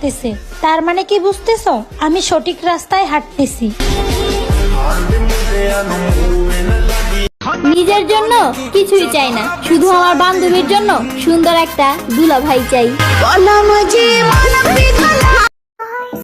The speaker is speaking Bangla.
লাগতেছে, তার মানে কি বুঝতেছো আমি সঠিক রাস্তায় হাঁটতেছি। নিজের জন্য কিছুই চাই না, শুধু আমার বান্ধবীর জন্য সুন্দর একটা দুলা ভাই চাই।